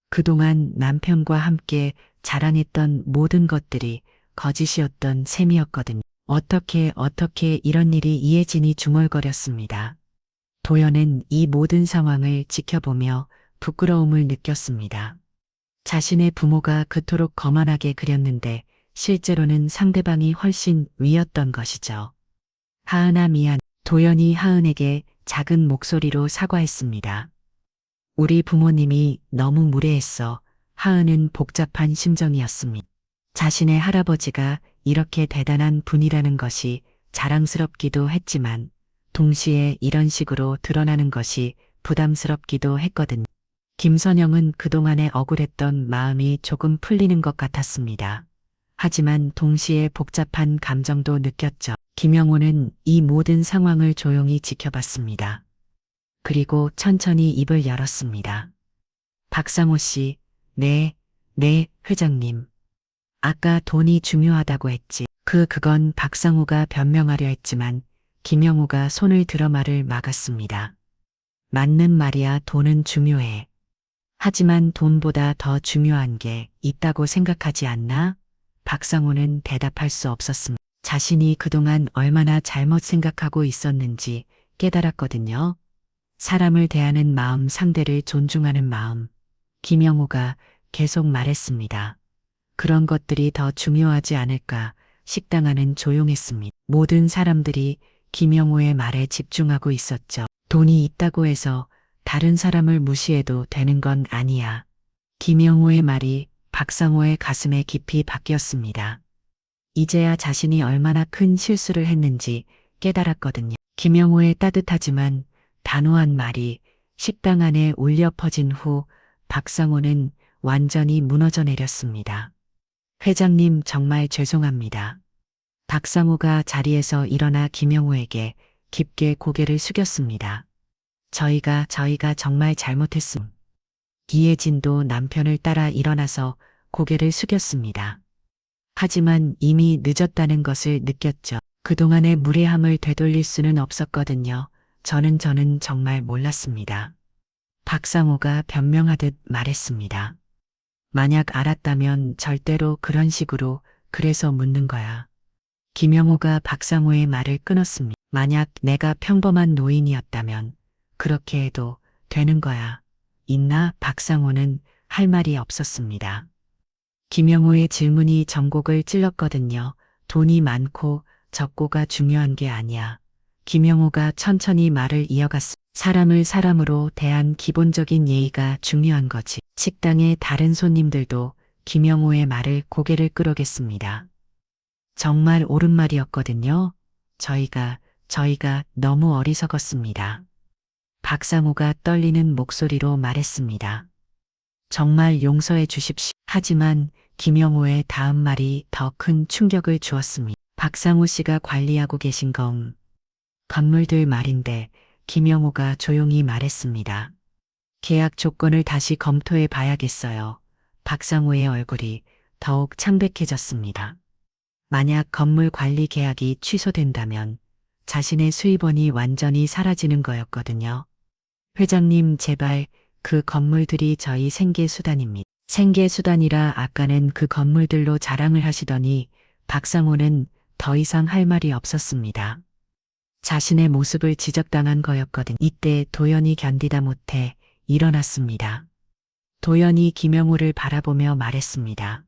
Speaker 1: 그동안 남편과 함께 자랑했던 모든 것들이 거짓이었던 셈이었거든요. 어떻게 이런 일이. 이해진이 중얼거렸습니다. 도연은 이 모든 상황을 지켜보며 부끄러움을 느꼈습니다. 자신의 부모가 그토록 거만하게 그렸는데 실제로는 상대방이 훨씬 위였던 것이죠. 하은아 미안. 도연이 하은에게 작은 목소리로 사과했습니다. 우리 부모님이 너무 무례했어. 하은은 복잡한 심정이었습니다. 자신의 할아버지가 이렇게 대단한 분이라는 것이 자랑스럽기도 했지만 동시에 이런 식으로 드러나는 것이 부담스럽기도 했거든요. 김선영은 그동안에 억울했던 마음이 조금 풀리는 것 같았습니다. 하지만 동시에 복잡한 감정도 느꼈죠. 김영호는 이 모든 상황을 조용히 지켜봤습니다. 그리고 천천히 입을 열었습니다. 박상호 씨, 네, 회장님. 아까 돈이 중요하다고 했지. 그건 박상호가 변명하려 했지만 김영호가 손을 들어 말을 막았습니다. 맞는 말이야. 돈은 중요해. 하지만 돈보다 더 중요한 게 있다고 생각하지 않나? 박상호는 대답할 수 없었습니다. 자신이 그동안 얼마나 잘못 생각하고 있었는지 깨달았거든요. 사람을 대하는 마음, 상대를 존중하는 마음. 김영호가 계속 말했습니다. 그런 것들이 더 중요하지 않을까. 식당 안은 조용했습니다. 모든 사람들이 김영호의 말에 집중하고 있었죠. 돈이 있다고 해서 다른 사람을 무시해도 되는 건 아니야. 김영호의 말이 박상호의 가슴에 깊이 박혔습니다. 이제야 자신이 얼마나 큰 실수를 했는지 깨달았거든요. 김영호의 따뜻하지만 단호한 말이 식당 안에 울려 퍼진 후 박상호는 완전히 무너져 내렸습니다. 회장님 정말 죄송합니다. 박상호가 자리에서 일어나 김영호에게 깊게 고개를 숙였습니다. 저희가 정말 잘못했음. 이혜진도 남편을 따라 일어나서 고개를 숙였습니다. 하지만 이미 늦었다는 것을 느꼈죠. 그동안의 무례함을 되돌릴 수는 없었거든요. 저는 정말 몰랐습니다. 박상호가 변명하듯 말했습니다. 만약 알았다면 절대로 그런 식으로. 그래서 묻는 거야. 김영호가 박상호의 말을 끊었습니다. 만약 내가 평범한 노인이었다면 그렇게 해도 되는 거야. 있나? 박상호는 할 말이 없었습니다. 김영호의 질문이 전곡을 찔렀거든요. 돈이 많고 적고가 중요한 게 아니야. 김영호가 천천히 말을 이어갔습니다. 사람을 사람으로 대한 기본적인 예의가 중요한 거지. 식당의 다른 손님들도 김영호의 말을 고개를 끄덕였습니다. 정말 옳은 말이었거든요. 저희가 너무 어리석었습니다. 박상우가 떨리는 목소리로 말했습니다. 정말 용서해 주십시오. 하지만 김영호의 다음 말이 더 큰 충격을 주었습니다. 박상우 씨가 관리하고 계신 건물들 말인데 김영호가 조용히 말했습니다. 계약 조건을 다시 검토해 봐야겠어요. 박상우의 얼굴이 더욱 창백해졌습니다. 만약 건물 관리 계약이 취소된다면 자신의 수입원이 완전히 사라지는 거였거든요. 회장님, 제발 그 건물들이 저희 생계수단입니다. 생계수단이라 아까는 그 건물들로 자랑을 하시더니 박상호는 더 이상 할 말이 없었습니다. 자신의 모습을 지적당한 거였거든. 이때 도연이 견디다 못해 일어났습니다. 도연이 김영호를 바라보며 말했습니다.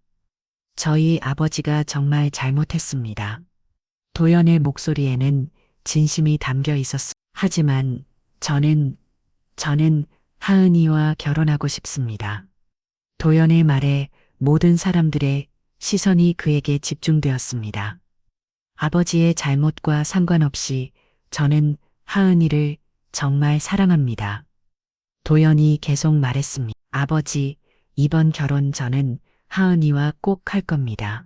Speaker 1: 저희 아버지가 정말 잘못했습니다. 도연의 목소리에는 진심이 담겨 있었습니다. 하지만 저는 하은이와 결혼하고 싶습니다. 도연의 말에 모든 사람들의 시선이 그에게 집중되었습니다. 아버지의 잘못과 상관없이 저는 하은이를 정말 사랑합니다. 도연이 계속 말했습니다. 아버지, 이번 결혼 저는 하은이와 꼭 할 겁니다.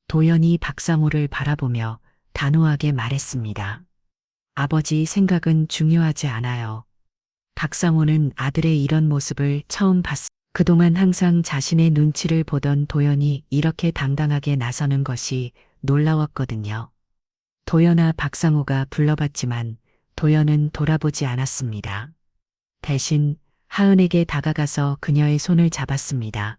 Speaker 1: 도연이 박상우를 바라보며 단호하게 말했습니다. 아버지 생각은 중요하지 않아요. 박상우는 아들의 이런 모습을 처음 봤습니다. 그동안 항상 자신의 눈치를 보던 도연이 이렇게 당당하게 나서는 것이 놀라웠거든요. 도연아, 박상우가 불러봤지만 도연은 돌아보지 않았습니다. 대신 하은에게 다가가서 그녀의 손을 잡았습니다.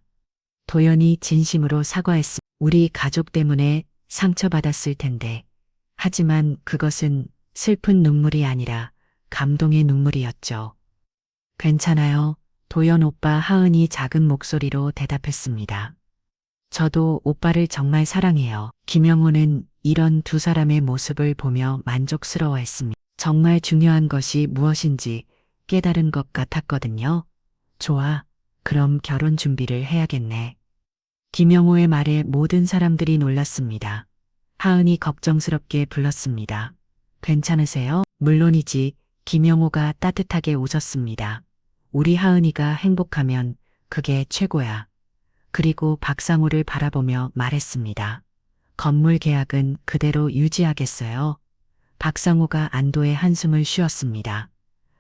Speaker 1: 도연이 진심으로 사과했습니다. 우리 가족 때문에 상처받았을 텐데. 하지만 그것은 슬픈 눈물이 아니라 감동의 눈물이었죠. 괜찮아요. 도연 오빠, 하은이 작은 목소리로 대답했습니다. 저도 오빠를 정말 사랑해요. 김영호는 이런 두 사람의 모습을 보며 만족스러워했습니다. 정말 중요한 것이 무엇인지 깨달은 것 같았거든요. 좋아. 그럼 결혼 준비를 해야겠네. 김영호의 말에 모든 사람들이 놀랐습니다. 하은이 걱정스럽게 불렀습니다. 괜찮으세요? 물론이지. 김영호가 따뜻하게 웃었습니다. 우리 하은이가 행복하면 그게 최고야. 그리고 박상우를 바라보며 말했습니다. 건물 계약은 그대로 유지하겠어요. 박상우가 안도의 한숨을 쉬었습니다.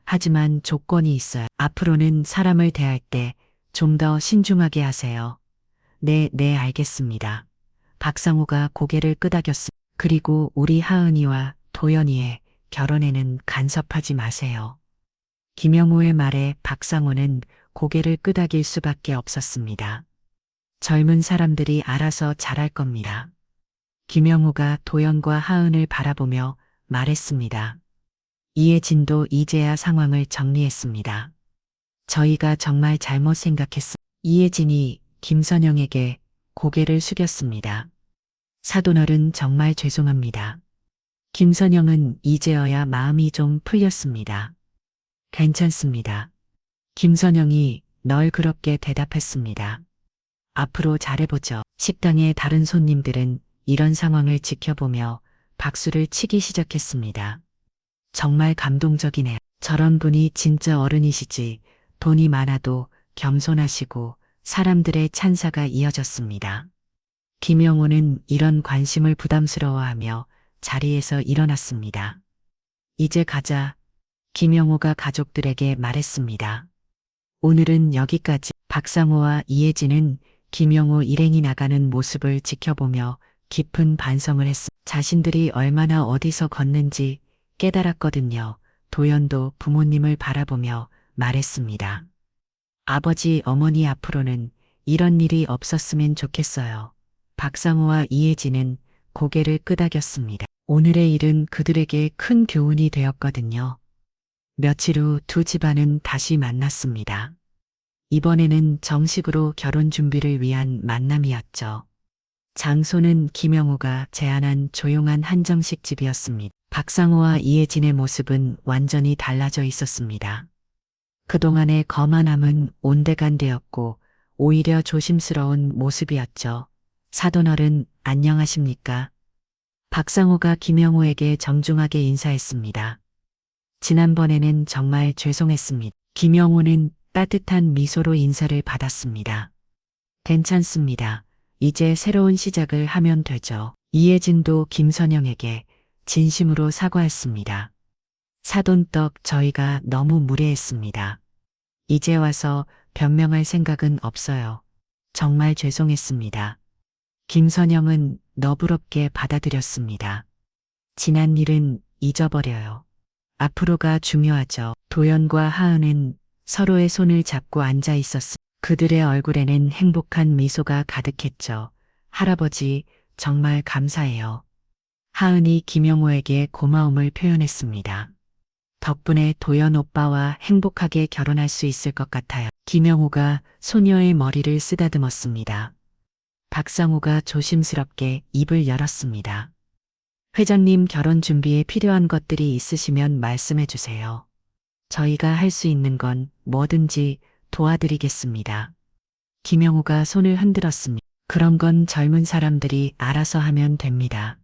Speaker 1: 하지만 조건이 있어요. 앞으로는 사람을 대할 때 좀 더 신중하게 하세요. 네, 알겠습니다. 박상우가 고개를 끄덕였습니다. 그리고 우리 하은이와 도연이의 결혼에는 간섭하지 마세요. 김영호의 말에 박상우는 고개를 끄덕일 수밖에 없었습니다. 젊은 사람들이 알아서 잘할 겁니다. 김영호가 도연과 하은을 바라보며 말했습니다. 이혜진도 이제야 상황을 정리했습니다. 저희가 정말 잘못 생각했습니다. 이혜진이 김선영에게 고개를 숙였습니다. 사돈어른, 정말 죄송합니다. 김선영은 이제어야 마음이 좀 풀렸습니다. 괜찮습니다. 김선영이 널그럽게 대답했습니다. 앞으로 잘해보죠. 식당의 다른 손님들은 이런 상황을 지켜보며 박수를 치기 시작했습니다. 정말 감동적이네요. 저런 분이 진짜 어른이시지. 돈이 많아도 겸손하시고 사람들의 찬사가 이어졌습니다. 김영호는 이런 관심을 부담스러워하며 자리에서 일어났습니다. 이제 가자. 김영호가 가족들에게 말했습니다. 오늘은 여기까지. 박상우와 이혜진은 김영호 일행이 나가는 모습을 지켜보며 깊은 반성을 했습니다. 자신들이 얼마나 어디서 걷는지 깨달았거든요. 도연도 부모님을 바라보며 말했습니다. 아버지, 어머니, 앞으로는 이런 일이 없었으면 좋겠어요. 박상우와 이혜진은 고개를 끄덕였습니다. 오늘의 일은 그들에게 큰 교훈이 되었거든요. 며칠 후 두 집안은 다시 만났습니다. 이번에는 정식으로 결혼 준비를 위한 만남이었죠. 장소는 김영우가 제안한 조용한 한정식 집이었습니다. 박상호와 이혜진의 모습은 완전히 달라져 있었습니다. 그동안의 거만함은 온데간데였고 오히려 조심스러운 모습이었죠. 사돈어른 안녕하십니까? 박상호가 김영우에게 정중하게 인사했습니다. 지난번에는 정말 죄송했습니다. 김영우는 따뜻한 미소로 인사를 받았습니다. 괜찮습니다. 이제 새로운 시작을 하면 되죠. 이혜진도 김선영에게 진심으로 사과했습니다. 사돈떡 저희가 너무 무례했습니다. 이제 와서 변명할 생각은 없어요. 정말 죄송했습니다. 김선영은 너부럽게 받아들였습니다. 지난 일은 잊어버려요. 앞으로가 중요하죠. 도연과 하은은 서로의 손을 잡고 앉아 있었습니다. 그들의 얼굴에는 행복한 미소가 가득했죠. 할아버지, 정말 감사해요. 하은이 김영호에게 고마움을 표현했습니다. 덕분에 도연 오빠와 행복하게 결혼할 수 있을 것 같아요. 김영호가 소녀의 머리를 쓰다듬었습니다. 박상우가 조심스럽게 입을 열었습니다. 회장님 결혼 준비에 필요한 것들이 있으시면 말씀해 주세요. 저희가 할 수 있는 건 뭐든지 도와드리겠습니다. 김영우가 손을 흔들었습니다. 그런 건 젊은 사람들이 알아서 하면 됩니다.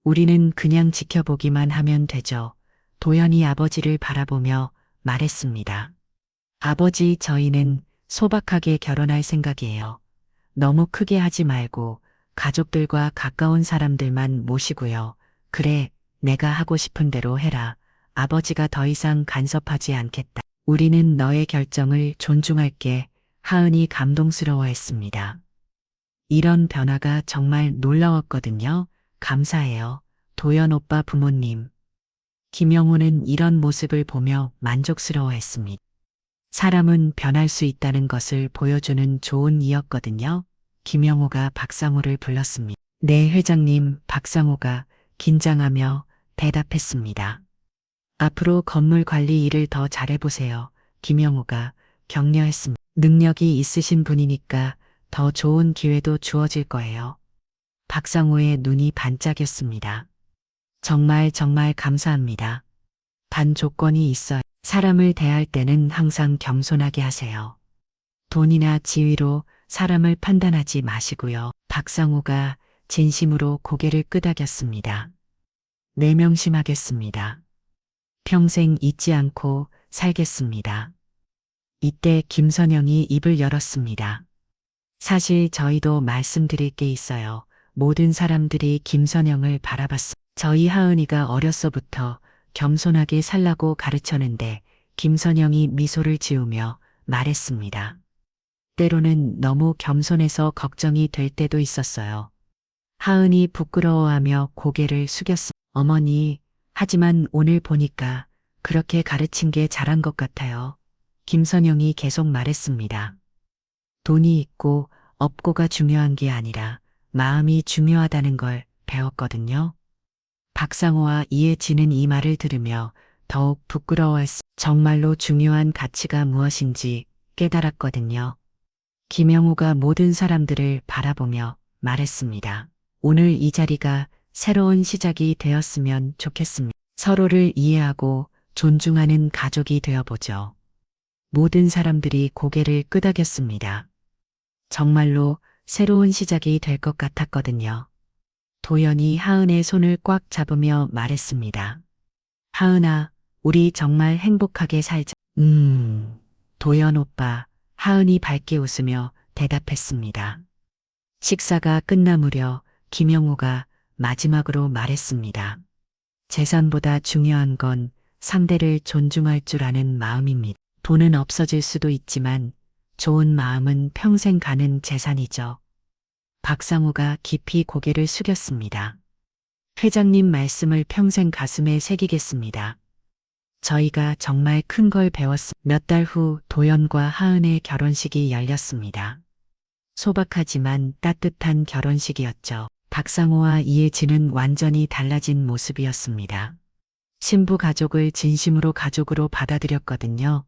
Speaker 1: 우리는 그냥 지켜보기만 하면 되죠. 도연이 아버지를 바라보며 말했습니다. 아버지, 저희는 소박하게 결혼할 생각이에요. 너무 크게 하지 말고 가족들과 가까운 사람들만 모시고요. 그래, 내가 하고 싶은 대로 해라. 아버지가 더 이상 간섭하지 않겠다. 우리는 너의 결정을 존중할게. 하은이 감동스러워했습니다. 이런 변화가 정말 놀라웠거든요. 감사해요. 도연 오빠 부모님. 김영우는 이런 모습을 보며 만족스러워했습니다. 사람은 변할 수 있다는 것을 보여주는 좋은 이였거든요. 김영우가 박상우를 불렀습니다. 네, 회장님. 박상우가 긴장하며 대답했습니다. 앞으로 건물 관리 일을 더 잘해보세요. 김영우가 격려했습니다. 능력이 있으신 분이니까 더 좋은 기회도 주어질 거예요. 박상우의 눈이 반짝였습니다. 정말 감사합니다. 단 조건이 있어요. 사람을 대할 때는 항상 겸손하게 하세요. 돈이나 지위로 사람을 판단하지 마시고요. 박상우가 진심으로 고개를 끄덕였습니다. 네, 명심하겠습니다. 평생 잊지 않고 살겠습니다. 이때 김선영이 입을 열었습니다. 사실 저희도 말씀드릴 게 있어요. 모든 사람들이 김선영을 바라봤습니다. 저희 하은이가 어려서부터 겸손하게 살라고 가르쳤는데 김선영이 미소를 지으며 말했습니다. 때로는 너무 겸손해서 걱정이 될 때도 있었어요. 하은이 부끄러워하며 고개를 숙였습니다. 어머니, 하지만 오늘 보니까 그렇게 가르친 게 잘한 것 같아요. 김선영이 계속 말했습니다. 돈이 있고 없고가 중요한 게 아니라 마음이 중요하다는 걸 배웠거든요. 박상호와 이혜진은 이 말을 들으며 더욱 부끄러워했습니다. 정말로 중요한 가치가 무엇인지 깨달았거든요. 김영우가 모든 사람들을 바라보며 말했습니다. 오늘 이 자리가 새로운 시작이 되었으면 좋겠습니다. 서로를 이해하고 존중하는 가족이 되어보죠. 모든 사람들이 고개를 끄덕였습니다. 정말로 새로운 시작이 될 것 같았거든요. 도연이 하은의 손을 꽉 잡으며 말했습니다. 하은아, 우리 정말 행복하게 살자. 도연 오빠, 하은이 밝게 웃으며 대답했습니다. 식사가 끝나무려 김영우가 마지막으로 말했습니다. 재산보다 중요한 건 상대를 존중할 줄 아는 마음입니다. 돈은 없어질 수도 있지만 좋은 마음은 평생 가는 재산이죠. 박상우가 깊이 고개를 숙였습니다. 회장님 말씀을 평생 가슴에 새기겠습니다. 저희가 정말 큰 걸 배웠습니다. 몇 달 후 도연과 하은의 결혼식이 열렸습니다. 소박하지만 따뜻한 결혼식이었죠. 박상호와 이혜진은 완전히 달라진 모습이었습니다. 신부 가족을 진심으로 가족으로 받아들였거든요.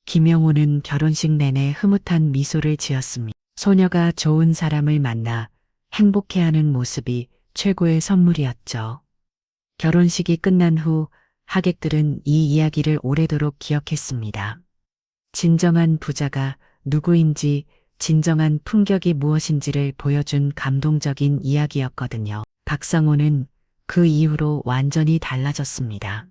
Speaker 1: 김영호는 결혼식 내내 흐뭇한 미소를 지었습니다. 소녀가 좋은 사람을 만나 행복해하는 모습이 최고의 선물이었죠. 결혼식이 끝난 후 하객들은 이 이야기를 오래도록 기억했습니다. 진정한 부자가 누구인지, 진정한 품격이 무엇인지를 보여준 감동적인 이야기였거든요. 박상호는 그 이후로 완전히 달라졌습니다.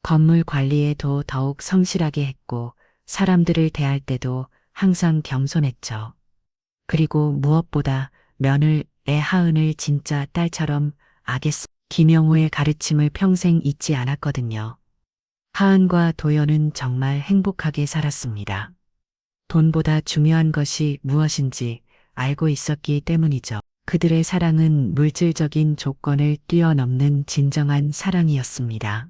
Speaker 1: 건물 관리에도 더욱 성실하게 했고, 사람들을 대할 때도 항상 겸손했죠. 그리고 무엇보다 며느리의 하은을 진짜 딸처럼 아겠습니다. 김영호의 가르침을 평생 잊지 않았거든요. 하은과 도연은 정말 행복하게 살았습니다. 돈보다 중요한 것이 무엇인지 알고 있었기 때문이죠. 그들의 사랑은 물질적인 조건을 뛰어넘는 진정한 사랑이었습니다.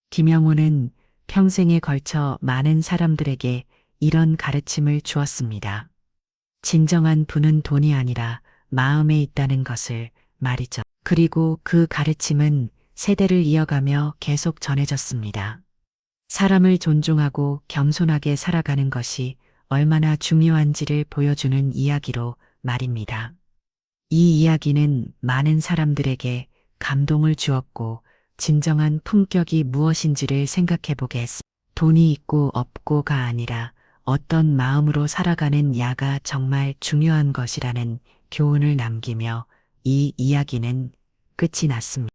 Speaker 1: 김영호는 평생에 걸쳐 많은 사람들에게 이런 가르침을 주었습니다. 진정한 부는 돈이 아니라 마음에 있다는 것을 말이죠. 그리고 그 가르침은 세대를 이어가며 계속 전해졌습니다. 사람을 존중하고 겸손하게 살아가는 것이 얼마나 중요한지를 보여주는 이야기로 말입니다. 이 이야기는 많은 사람들에게 감동을 주었고 진정한 품격이 무엇인지를 생각해 보게 했습니다. 돈이 있고 없고가 아니라 어떤 마음으로 살아가는 야가 정말 중요한 것이라는 교훈을 남기며 이 이야기는 끝이 났습니다.